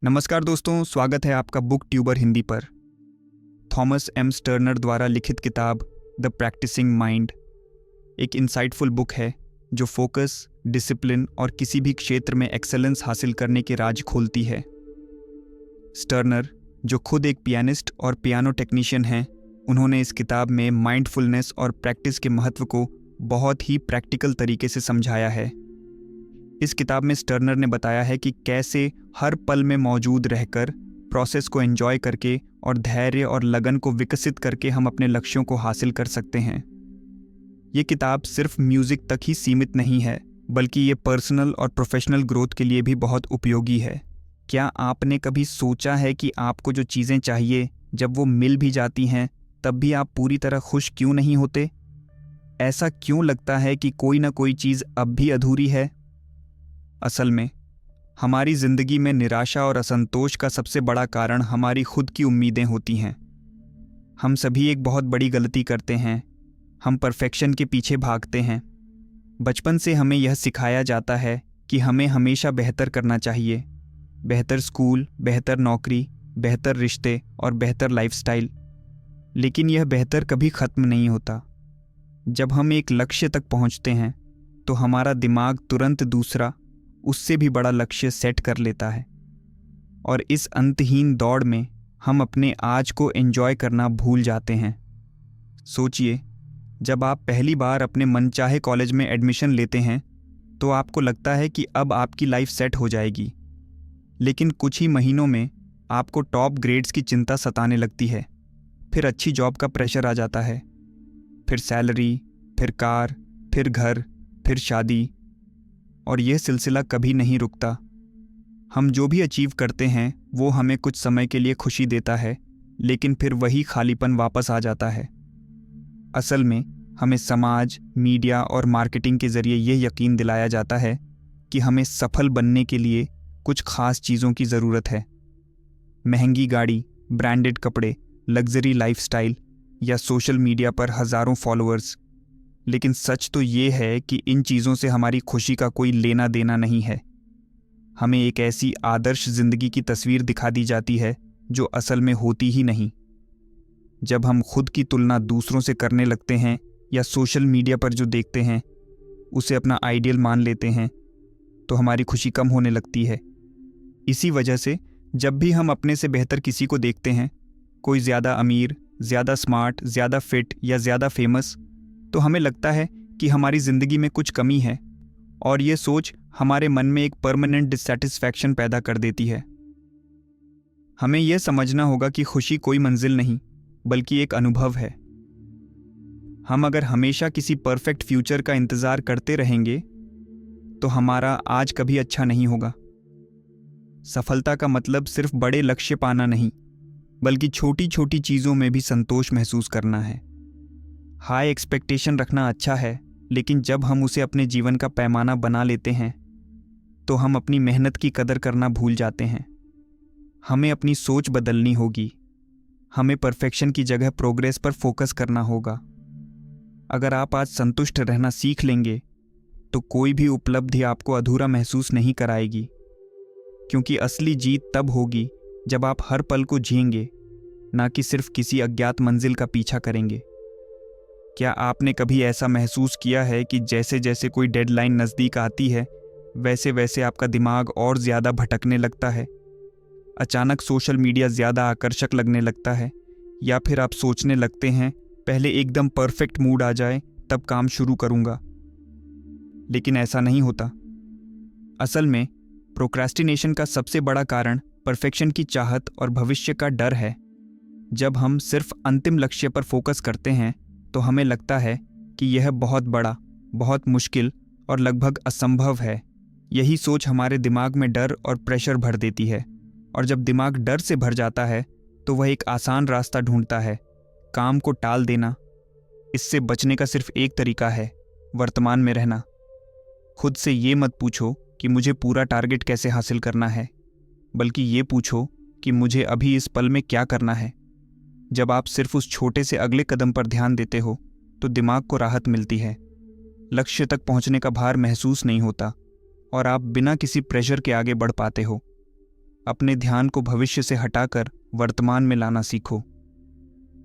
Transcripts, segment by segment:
नमस्कार दोस्तों, स्वागत है आपका बुक ट्यूबर हिंदी पर। थॉमस एम स्टर्नर द्वारा लिखित किताब द प्रैक्टिसिंग माइंड एक इंसाइटफुल बुक है जो फोकस, डिसिप्लिन और किसी भी क्षेत्र में एक्सेलेंस हासिल करने के राज खोलती है। स्टर्नर, जो खुद एक पियानिस्ट और पियानो टेक्नीशियन हैं, उन्होंने इस किताब में माइंडफुलनेस और प्रैक्टिस के महत्व को बहुत ही प्रैक्टिकल तरीके से समझाया है। इस किताब में स्टर्नर ने बताया है कि कैसे हर पल में मौजूद रहकर, प्रोसेस को एंजॉय करके और धैर्य और लगन को विकसित करके हम अपने लक्ष्यों को हासिल कर सकते हैं। ये किताब सिर्फ म्यूज़िक तक ही सीमित नहीं है, बल्कि ये पर्सनल और प्रोफेशनल ग्रोथ के लिए भी बहुत उपयोगी है। क्या आपने कभी सोचा है कि आपको जो चीज़ें चाहिए, जब वो मिल भी जाती हैं, तब भी आप पूरी तरह खुश क्यों नहीं होते? ऐसा क्यों लगता है कि कोई ना कोई चीज़ अब भी अधूरी है? असल में हमारी ज़िंदगी में निराशा और असंतोष का सबसे बड़ा कारण हमारी खुद की उम्मीदें होती हैं। हम सभी एक बहुत बड़ी गलती करते हैं, हम परफेक्शन के पीछे भागते हैं। बचपन से हमें यह सिखाया जाता है कि हमें हमेशा बेहतर करना चाहिए, बेहतर स्कूल, बेहतर नौकरी, बेहतर रिश्ते और बेहतर लाइफस्टाइल। लेकिन यह बेहतर कभी ख़त्म नहीं होता। जब हम एक लक्ष्य तक पहुंचते हैं तो हमारा दिमाग तुरंत दूसरा, उससे भी बड़ा लक्ष्य सेट कर लेता है, और इस अंतहीन दौड़ में हम अपने आज को एंजॉय करना भूल जाते हैं। सोचिए, जब आप पहली बार अपने मनचाहे कॉलेज में एडमिशन लेते हैं तो आपको लगता है कि अब आपकी लाइफ सेट हो जाएगी। लेकिन कुछ ही महीनों में आपको टॉप ग्रेड्स की चिंता सताने लगती है, फिर अच्छी जॉब का प्रेशर आ जाता है, फिर सैलरी, फिर कार, फिर घर, फिर शादी, और यह सिलसिला कभी नहीं रुकता। हम जो भी अचीव करते हैं वो हमें कुछ समय के लिए खुशी देता है, लेकिन फिर वही खालीपन वापस आ जाता है। असल में हमें समाज, मीडिया और मार्केटिंग के ज़रिए ये यकीन दिलाया जाता है कि हमें सफल बनने के लिए कुछ खास चीज़ों की ज़रूरत है। महंगी गाड़ी, ब्रांडेड कपड़े, लग्जरी लाइफस्टाइल या सोशल मीडिया पर हज़ारों फॉलोअर्स। लेकिन सच तो ये है कि इन चीज़ों से हमारी खुशी का कोई लेना देना नहीं है। हमें एक ऐसी आदर्श ज़िंदगी की तस्वीर दिखा दी जाती है जो असल में होती ही नहीं। जब हम खुद की तुलना दूसरों से करने लगते हैं या सोशल मीडिया पर जो देखते हैं उसे अपना आइडियल मान लेते हैं, तो हमारी खुशी कम होने लगती है। इसी वजह से जब भी हम अपने से बेहतर किसी को देखते हैं, कोई ज़्यादा अमीर, ज़्यादा स्मार्ट, ज़्यादा फिट या ज़्यादा फेमस, तो हमें लगता है कि हमारी ज़िंदगी में कुछ कमी है, और ये सोच हमारे मन में एक परमानेंट डिससैटिस्फैक्शन पैदा कर देती है। हमें यह समझना होगा कि खुशी कोई मंजिल नहीं, बल्कि एक अनुभव है। हम अगर हमेशा किसी परफेक्ट फ्यूचर का इंतज़ार करते रहेंगे तो हमारा आज कभी अच्छा नहीं होगा। सफलता का मतलब सिर्फ बड़े लक्ष्य पाना नहीं, बल्कि छोटी छोटी चीज़ों में भी संतोष महसूस करना है। हाई एक्सपेक्टेशन रखना अच्छा है, लेकिन जब हम उसे अपने जीवन का पैमाना बना लेते हैं तो हम अपनी मेहनत की कदर करना भूल जाते हैं। हमें अपनी सोच बदलनी होगी। हमें परफेक्शन की जगह प्रोग्रेस पर फोकस करना होगा। अगर आप आज संतुष्ट रहना सीख लेंगे तो कोई भी उपलब्धि आपको अधूरा महसूस नहीं कराएगी, क्योंकि असली जीत तब होगी जब आप हर पल को जिएंगे, ना कि सिर्फ किसी अज्ञात मंजिल का पीछा करेंगे। क्या आपने कभी ऐसा महसूस किया है कि जैसे जैसे कोई डेडलाइन नज़दीक आती है, वैसे वैसे आपका दिमाग और ज़्यादा भटकने लगता है? अचानक सोशल मीडिया ज़्यादा आकर्षक लगने लगता है, या फिर आप सोचने लगते हैं पहले एकदम परफेक्ट मूड आ जाए तब काम शुरू करूँगा। लेकिन ऐसा नहीं होता। असल में प्रोक्रेस्टिनेशन का सबसे बड़ा कारण परफेक्शन की चाहत और भविष्य का डर है। जब हम सिर्फ अंतिम लक्ष्य पर फोकस करते हैं तो हमें लगता है कि यह बहुत बड़ा, बहुत मुश्किल और लगभग असंभव है। यही सोच हमारे दिमाग में डर और प्रेशर भर देती है, और जब दिमाग डर से भर जाता है तो वह एक आसान रास्ता ढूंढता है, काम को टाल देना। इससे बचने का सिर्फ एक तरीका है, वर्तमान में रहना। खुद से ये मत पूछो कि मुझे पूरा टारगेट कैसे हासिल करना है, बल्कि ये पूछो कि मुझे अभी इस पल में क्या करना है। जब आप सिर्फ उस छोटे से अगले कदम पर ध्यान देते हो तो दिमाग को राहत मिलती है, लक्ष्य तक पहुंचने का भार महसूस नहीं होता, और आप बिना किसी प्रेशर के आगे बढ़ पाते हो। अपने ध्यान को भविष्य से हटाकर वर्तमान में लाना सीखो।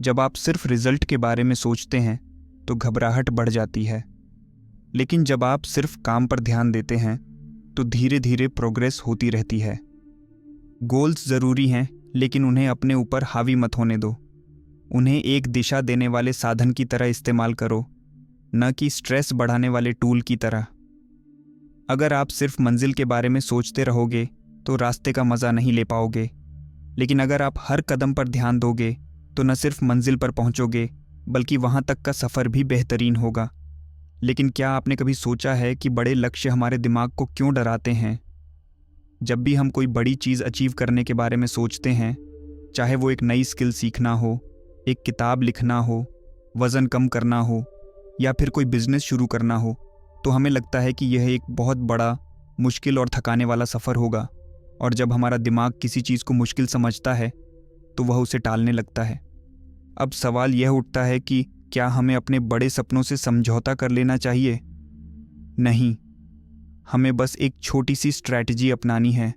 जब आप सिर्फ रिजल्ट के बारे में सोचते हैं तो घबराहट बढ़ जाती है, लेकिन जब आप सिर्फ काम पर ध्यान देते हैं तो धीरे धीरे प्रोग्रेस होती रहती है। गोल्स ज़रूरी हैं, लेकिन उन्हें अपने ऊपर हावी मत होने दो। उन्हें एक दिशा देने वाले साधन की तरह इस्तेमाल करो, न कि स्ट्रेस बढ़ाने वाले टूल की तरह। अगर आप सिर्फ मंजिल के बारे में सोचते रहोगे तो रास्ते का मज़ा नहीं ले पाओगे, लेकिन अगर आप हर कदम पर ध्यान दोगे तो न सिर्फ मंजिल पर पहुंचोगे बल्कि वहां तक का सफ़र भी बेहतरीन होगा। लेकिन क्या आपने कभी सोचा है कि बड़े लक्ष्य हमारे दिमाग को क्यों डराते हैं? जब भी हम कोई बड़ी चीज़ अचीव करने के बारे में सोचते हैं, चाहे वो एक नई स्किल सीखना हो, एक किताब लिखना हो, वज़न कम करना हो या फिर कोई बिजनेस शुरू करना हो, तो हमें लगता है कि यह एक बहुत बड़ा, मुश्किल और थकाने वाला सफ़र होगा। और जब हमारा दिमाग किसी चीज़ को मुश्किल समझता है तो वह उसे टालने लगता है। अब सवाल यह उठता है कि क्या हमें अपने बड़े सपनों से समझौता कर लेना चाहिए? नहीं, हमें बस एक छोटी सी स्ट्रैटेजी अपनानी है।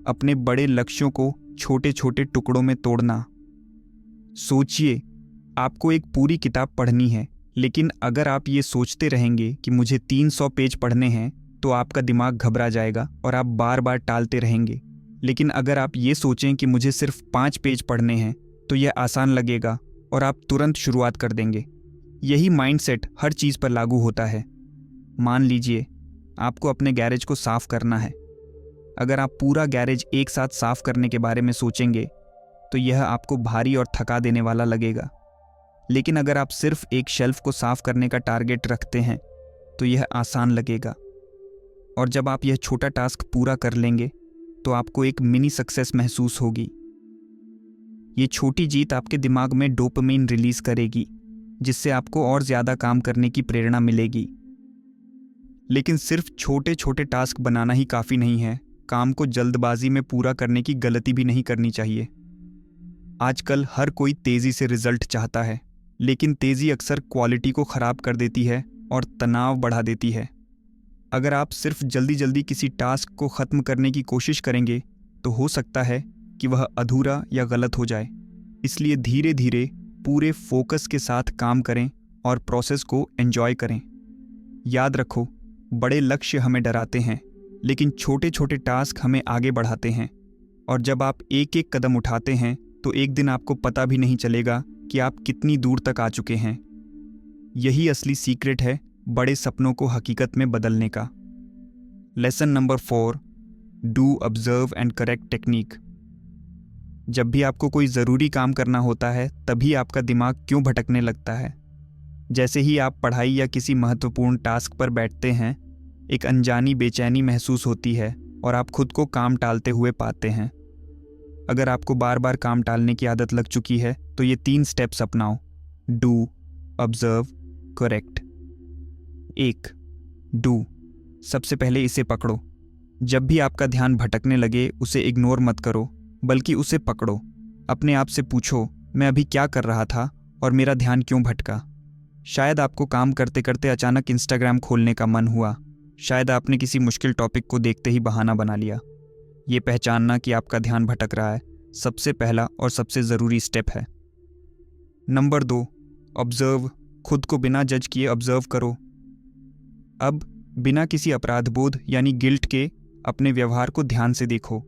अपने बड़े लक्ष्यों को छोटे छोटे टुकड़ों में तोड़ना। सोचिए, आपको एक पूरी किताब पढ़नी है, लेकिन अगर आप ये सोचते रहेंगे कि मुझे 300 पेज पढ़ने हैं तो आपका दिमाग घबरा जाएगा और आप बार बार टालते रहेंगे। लेकिन अगर आप ये सोचें कि मुझे सिर्फ 5 पेज पढ़ने हैं तो यह आसान लगेगा और आप तुरंत शुरुआत कर देंगे। यही माइंडसेट हर चीज़ पर लागू होता है। मान लीजिए आपको अपने गैरेज को साफ़ करना है। अगर आप पूरा गैरेज एक साथ साफ़ करने के बारे में सोचेंगे तो यह आपको भारी और थका देने वाला लगेगा। लेकिन अगर आप सिर्फ एक शेल्फ को साफ़ करने का टारगेट रखते हैं तो यह आसान लगेगा। और जब आप यह छोटा टास्क पूरा कर लेंगे तो आपको एक मिनी सक्सेस महसूस होगी। ये छोटी जीत आपके दिमाग में डोपामाइन रिलीज करेगी, जिससे आपको और ज़्यादा काम करने की प्रेरणा मिलेगी। लेकिन सिर्फ छोटे छोटे टास्क बनाना ही काफ़ी नहीं है। काम को जल्दबाजी में पूरा करने की गलती भी नहीं करनी चाहिए। आजकल हर कोई तेज़ी से रिजल्ट चाहता है, लेकिन तेज़ी अक्सर क्वालिटी को ख़राब कर देती है और तनाव बढ़ा देती है। अगर आप सिर्फ जल्दी जल्दी किसी टास्क को ख़त्म करने की कोशिश करेंगे तो हो सकता है कि वह अधूरा या गलत हो जाए। इसलिए धीरे धीरे पूरे फोकस के साथ काम करें और प्रोसेस को एंजॉय करें। याद रखो, बड़े लक्ष्य हमें डराते हैं, लेकिन छोटे छोटे टास्क हमें आगे बढ़ाते हैं। और जब आप एक एक कदम उठाते हैं तो एक दिन आपको पता भी नहीं चलेगा कि आप कितनी दूर तक आ चुके हैं। यही असली सीक्रेट है बड़े सपनों को हकीकत में बदलने का। Lesson number 4, do observe and correct technique. जब भी आपको कोई ज़रूरी काम करना होता है तभी आपका दिमाग क्यों भटकने लगता है? जैसे ही आप पढ़ाई या किसी महत्वपूर्ण टास्क पर बैठते हैं, एक अनजानी बेचैनी महसूस होती है और आप खुद को काम टालते हुए पाते हैं। अगर आपको बार बार काम टालने की आदत लग चुकी है तो ये 3 स्टेप्स अपनाओ। Do, observe, correct. 1. डू। सबसे पहले इसे पकड़ो। जब भी आपका ध्यान भटकने लगे उसे इग्नोर मत करो, बल्कि उसे पकड़ो। अपने आप से पूछो, मैं अभी क्या कर रहा था और मेरा ध्यान क्यों भटका? शायद आपको काम करते करते अचानक इंस्टाग्राम खोलने का मन हुआ। शायद आपने किसी मुश्किल टॉपिक को देखते ही बहाना बना लिया। ये पहचानना कि आपका ध्यान भटक रहा है सबसे पहला और सबसे ज़रूरी स्टेप है। Number 2, observe. खुद को बिना जज किए ऑब्जर्व करो। अब बिना किसी अपराध बोध यानी गिल्ट के अपने व्यवहार को ध्यान से देखो।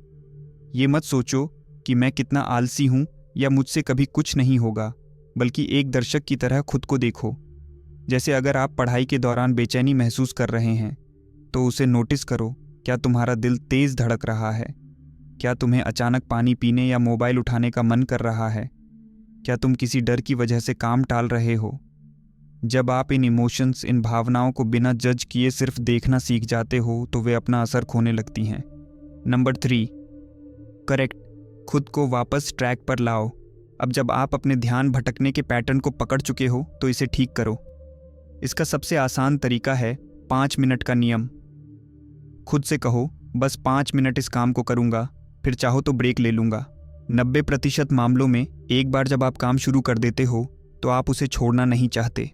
ये मत सोचो कि मैं कितना आलसी हूँ या मुझसे कभी कुछ नहीं होगा, बल्कि एक दर्शक की तरह खुद को देखो। जैसे अगर आप पढ़ाई के दौरान बेचैनी महसूस कर रहे हैं तो उसे नोटिस करो। क्या तुम्हारा दिल तेज़ धड़क रहा है? क्या तुम्हें अचानक पानी पीने या मोबाइल उठाने का मन कर रहा है? क्या तुम किसी डर की वजह से काम टाल रहे हो? जब आप इन इमोशंस, इन भावनाओं को बिना जज किए सिर्फ देखना सीख जाते हो तो वे अपना असर खोने लगती हैं। Number 3, correct. खुद को वापस ट्रैक पर लाओ। अब जब आप अपने ध्यान भटकने के पैटर्न को पकड़ चुके हो तो इसे ठीक करो। इसका सबसे आसान तरीका है 5 मिनट का नियम। खुद से कहो, बस 5 मिनट इस काम को करूँगा, फिर चाहो तो ब्रेक ले लूँगा। 90% मामलों में एक बार जब आप काम शुरू कर देते हो तो आप उसे छोड़ना नहीं चाहते।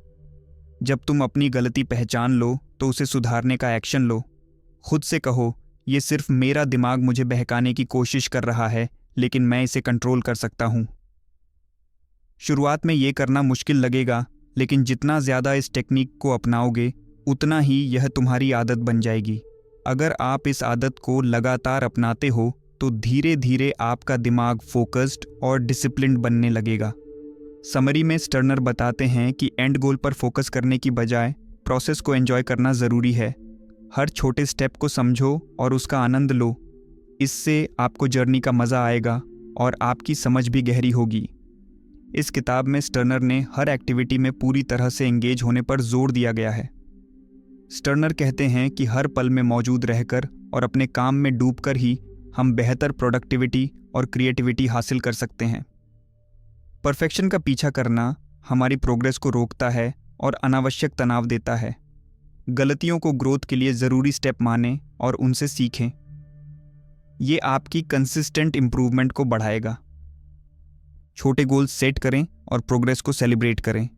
जब तुम अपनी गलती पहचान लो तो उसे सुधारने का एक्शन लो। खुद से कहो, ये सिर्फ मेरा दिमाग मुझे बहकाने की कोशिश कर रहा है, लेकिन मैं इसे कंट्रोल कर सकता हूँ। शुरुआत में ये करना मुश्किल लगेगा, लेकिन जितना ज़्यादा इस टेक्निक को अपनाओगे उतना ही यह तुम्हारी आदत बन जाएगी। अगर आप इस आदत को लगातार अपनाते हो तो धीरे धीरे आपका दिमाग फोकस्ड और डिसिप्लिन्ड बनने लगेगा। समरी में स्टर्नर बताते हैं कि एंड गोल पर फोकस करने की बजाय प्रोसेस को एंजॉय करना ज़रूरी है। हर छोटे स्टेप को समझो और उसका आनंद लो। इससे आपको जर्नी का मज़ा आएगा और आपकी समझ भी गहरी होगी। इस किताब में स्टर्नर ने हर एक्टिविटी में पूरी तरह से एंगेज होने पर जोर दिया गया है। स्टर्नर कहते हैं कि हर पल में मौजूद रहकर और अपने काम में डूबकर ही हम बेहतर प्रोडक्टिविटी और क्रिएटिविटी हासिल कर सकते हैं। परफेक्शन का पीछा करना हमारी प्रोग्रेस को रोकता है और अनावश्यक तनाव देता है। गलतियों को ग्रोथ के लिए ज़रूरी स्टेप मानें और उनसे सीखें। ये आपकी कंसिस्टेंट इम्प्रूवमेंट को बढ़ाएगा। छोटे गोल्स सेट करें और प्रोग्रेस को सेलिब्रेट करें।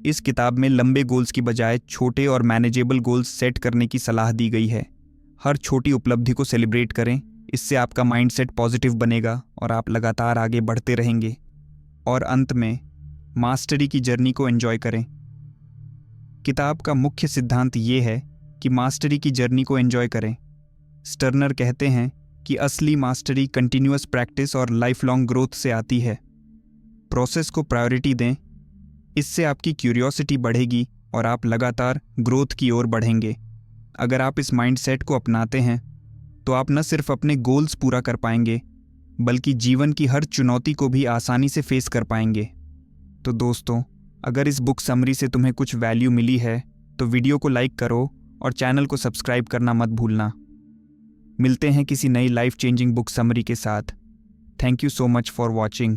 इस किताब में लंबे गोल्स की बजाय छोटे और मैनेजेबल गोल्स सेट करने की सलाह दी गई है। हर छोटी उपलब्धि को सेलिब्रेट करें, इससे आपका माइंडसेट पॉजिटिव बनेगा और आप लगातार आगे बढ़ते रहेंगे। और अंत में मास्टरी की जर्नी को एंजॉय करें। किताब का मुख्य सिद्धांत ये है कि मास्टरी की जर्नी को एंजॉय करें। स्टर्नर कहते हैं कि असली मास्टरी कंटिन्यूअस प्रैक्टिस और लाइफ लॉन्ग ग्रोथ से आती है। प्रोसेस को प्रायोरिटी दें, इससे आपकी क्यूरियोसिटी बढ़ेगी और आप लगातार ग्रोथ की ओर बढ़ेंगे। अगर आप इस माइंडसेट को अपनाते हैं तो आप न सिर्फ अपने गोल्स पूरा कर पाएंगे, बल्कि जीवन की हर चुनौती को भी आसानी से फेस कर पाएंगे। तो दोस्तों, अगर इस बुक समरी से तुम्हें कुछ वैल्यू मिली है तो वीडियो को लाइक करो और चैनल को सब्सक्राइब करना मत भूलना। मिलते हैं किसी नई लाइफ चेंजिंग बुक समरी के साथ। Thank you so much for watching.